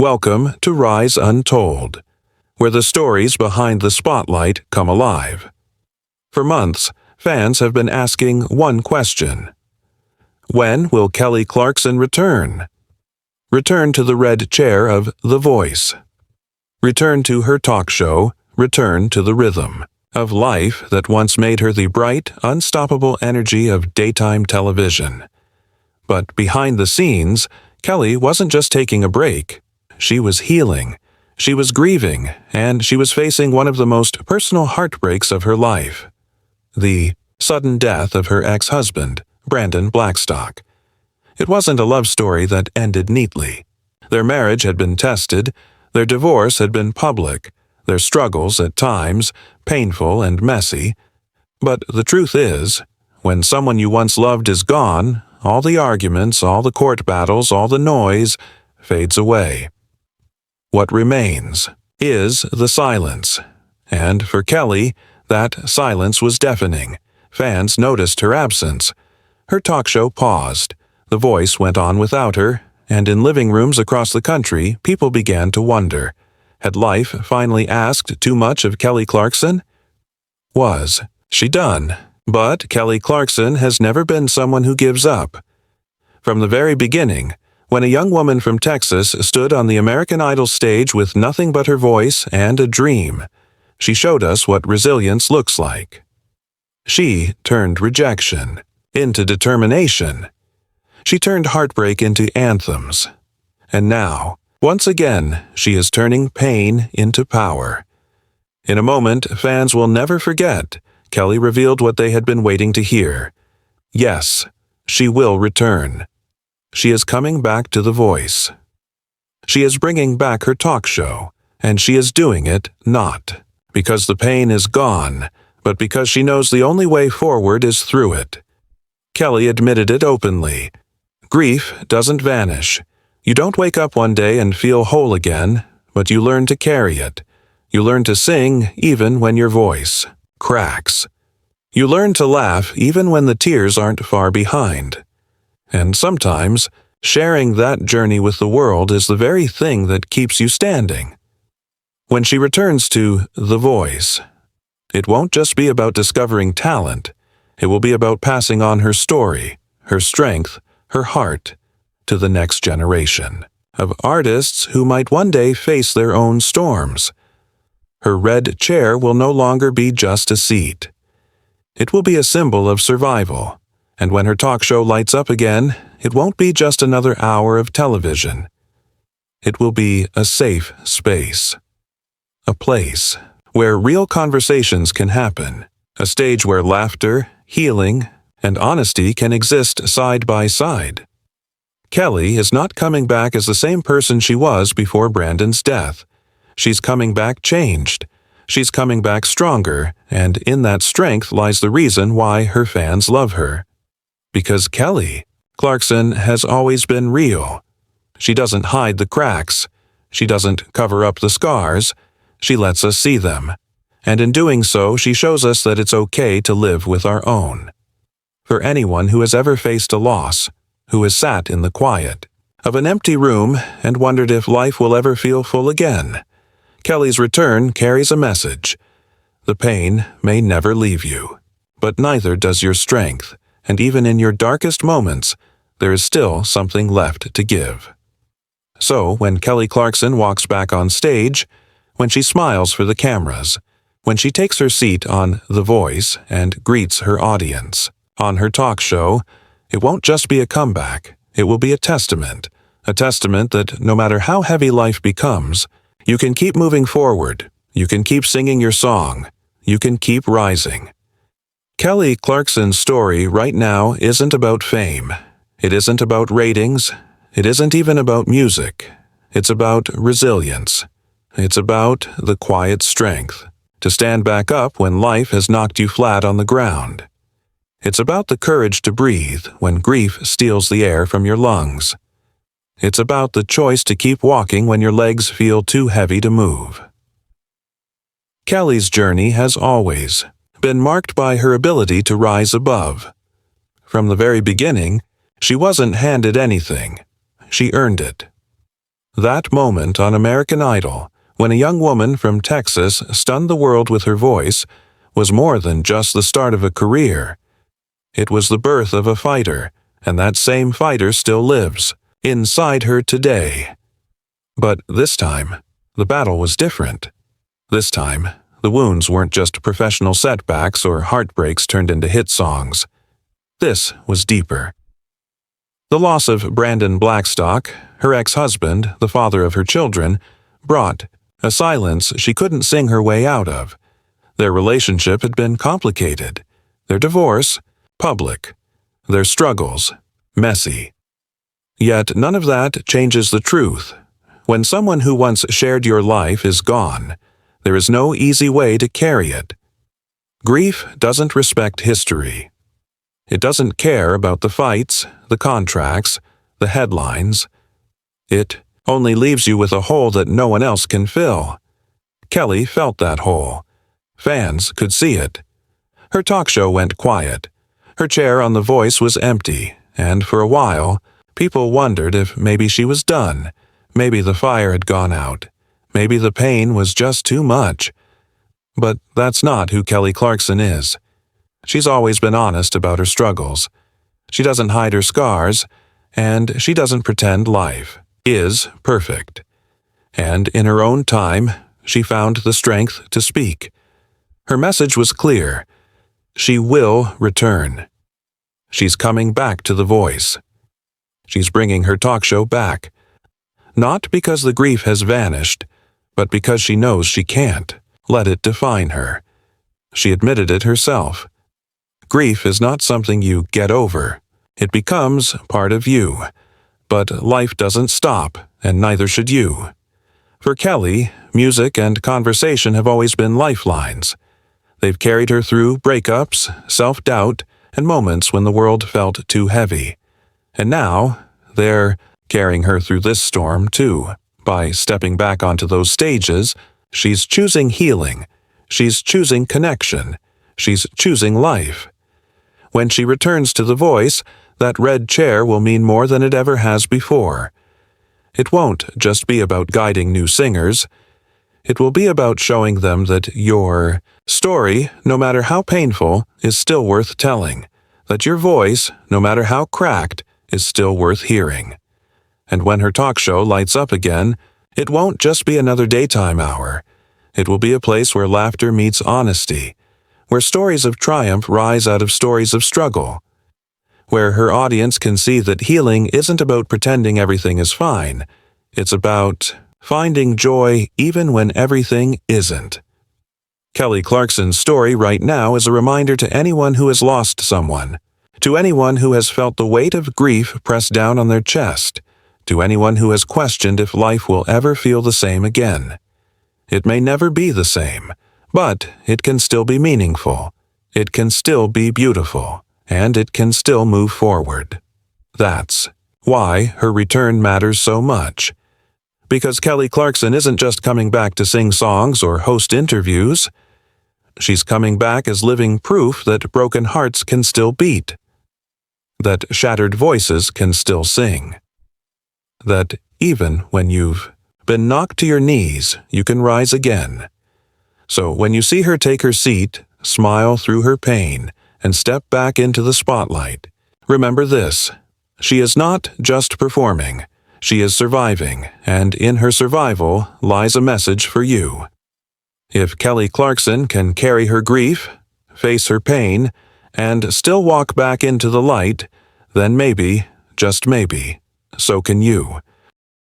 Welcome to Rise Untold, where the stories behind the spotlight come alive. For months, fans have been asking one question. When will Kelly Clarkson return? Return to the red chair of The Voice. Return to her talk show, return to the rhythm of life that once made her the bright, unstoppable energy of daytime television. But behind the scenes, Kelly wasn't just taking a break. She was healing, she was grieving, and she was facing one of the most personal heartbreaks of her life. The sudden death of her ex-husband, Brandon Blackstock. It wasn't a love story that ended neatly. Their marriage had been tested, their divorce had been public, their struggles at times painful and messy. But the truth is, when someone you once loved is gone, all the arguments, all the court battles, all the noise fades away. What remains is the silence. And for Kelly, that silence was deafening. Fans noticed her absence. Her talk show paused. The Voice went on without her, and in living rooms across the country, people began to wonder. Had life finally asked too much of Kelly Clarkson? Was she done? But Kelly Clarkson has never been someone who gives up. From the very beginning, when a young woman from Texas stood on the American Idol stage with nothing but her voice and a dream, she showed us what resilience looks like. She turned rejection into determination. She turned heartbreak into anthems. And now, once again, she is turning pain into power. In a moment fans will never forget, Kelly revealed what they had been waiting to hear. Yes, she will return. She is coming back to The Voice. She is bringing back her talk show, and she is doing it not because the pain is gone, but because she knows the only way forward is through it. Kelly admitted it openly. Grief doesn't vanish. You don't wake up one day and feel whole again, but you learn to carry it. You learn to sing even when your voice cracks. You learn to laugh even when the tears aren't far behind. And sometimes, sharing that journey with the world is the very thing that keeps you standing. When she returns to The Voice, it won't just be about discovering talent. It will be about passing on her story, her strength, her heart, to the next generation of artists who might one day face their own storms. Her red chair will no longer be just a seat. It will be a symbol of survival. And when her talk show lights up again, it won't be just another hour of television. It will be a safe space. A place where real conversations can happen. A stage where laughter, healing, and honesty can exist side by side. Kelly is not coming back as the same person she was before Brandon's death. She's coming back changed. She's coming back stronger, and in that strength lies the reason why her fans love her. Because Kelly Clarkson has always been real. She doesn't hide the cracks. She doesn't cover up the scars. She lets us see them. And in doing so, she shows us that it's okay to live with our own. For anyone who has ever faced a loss, who has sat in the quiet of an empty room and wondered if life will ever feel full again, Kelly's return carries a message. The pain may never leave you, but neither does your strength. And even in your darkest moments, there is still something left to give. So, when Kelly Clarkson walks back on stage, when she smiles for the cameras, when she takes her seat on The Voice and greets her audience, on her talk show, it won't just be a comeback, it will be a testament that no matter how heavy life becomes, you can keep moving forward, you can keep singing your song, you can keep rising. Kelly Clarkson's story right now isn't about fame. It isn't about ratings. It isn't even about music. It's about resilience. It's about the quiet strength to stand back up when life has knocked you flat on the ground. It's about the courage to breathe when grief steals the air from your lungs. It's about the choice to keep walking when your legs feel too heavy to move. Kelly's journey has always been marked by her ability to rise above. From the very beginning, she wasn't handed anything. She earned it. That moment on American Idol, when a young woman from Texas stunned the world with her voice, was more than just the start of a career. It was the birth of a fighter, and that same fighter still lives inside her today. But this time, the battle was different. This time, the wounds weren't just professional setbacks or heartbreaks turned into hit songs. This was deeper. The loss of Brandon Blackstock, her ex-husband, the father of her children, brought a silence she couldn't sing her way out of. Their relationship had been complicated. Their divorce, public. Their struggles, messy. Yet none of that changes the truth. When someone who once shared your life is gone, there is no easy way to carry it. Grief doesn't respect history. It doesn't care about the fights, the contracts, the headlines. It only leaves you with a hole that no one else can fill. Kelly felt that hole. Fans could see it. Her talk show went quiet. Her chair on The Voice was empty, and for a while, people wondered if maybe she was done. Maybe the fire had gone out. Maybe the pain was just too much. But that's not who Kelly Clarkson is. She's always been honest about her struggles. She doesn't hide her scars, and she doesn't pretend life is perfect. And in her own time, she found the strength to speak. Her message was clear. She will return. She's coming back to The Voice. She's bringing her talk show back. Not because the grief has vanished, but because she knows she can't let it define her. She admitted it herself. Grief is not something you get over. It becomes part of you. But life doesn't stop, and neither should you. For Kelly, music and conversation have always been lifelines. They've carried her through breakups, self-doubt, and moments when the world felt too heavy. And now, they're carrying her through this storm, too. By stepping back onto those stages, she's choosing healing. She's choosing connection. She's choosing life. When she returns to The Voice, that red chair will mean more than it ever has before. It won't just be about guiding new singers. It will be about showing them that your story, no matter how painful, is still worth telling. That your voice, no matter how cracked, is still worth hearing. And when her talk show lights up again, it won't just be another daytime hour. It will be a place where laughter meets honesty, where stories of triumph rise out of stories of struggle, where her audience can see that healing isn't about pretending everything is fine. It's about finding joy even when everything isn't. Kelly Clarkson's story right now is a reminder to anyone who has lost someone, to anyone who has felt the weight of grief pressed down on their chest, to anyone who has questioned if life will ever feel the same again. It may never be the same, but it can still be meaningful. It can still be beautiful, and it can still move forward. That's why her return matters so much. Because Kelly Clarkson isn't just coming back to sing songs or host interviews. She's coming back as living proof that broken hearts can still beat, that shattered voices can still sing, that even when you've been knocked to your knees, you can rise again. So when you see her take her seat, smile through her pain, and step back into the spotlight, remember this: she is not just performing, she is surviving, and in her survival lies a message for you. If Kelly Clarkson can carry her grief, face her pain, and still walk back into the light, then maybe, just maybe, so can you.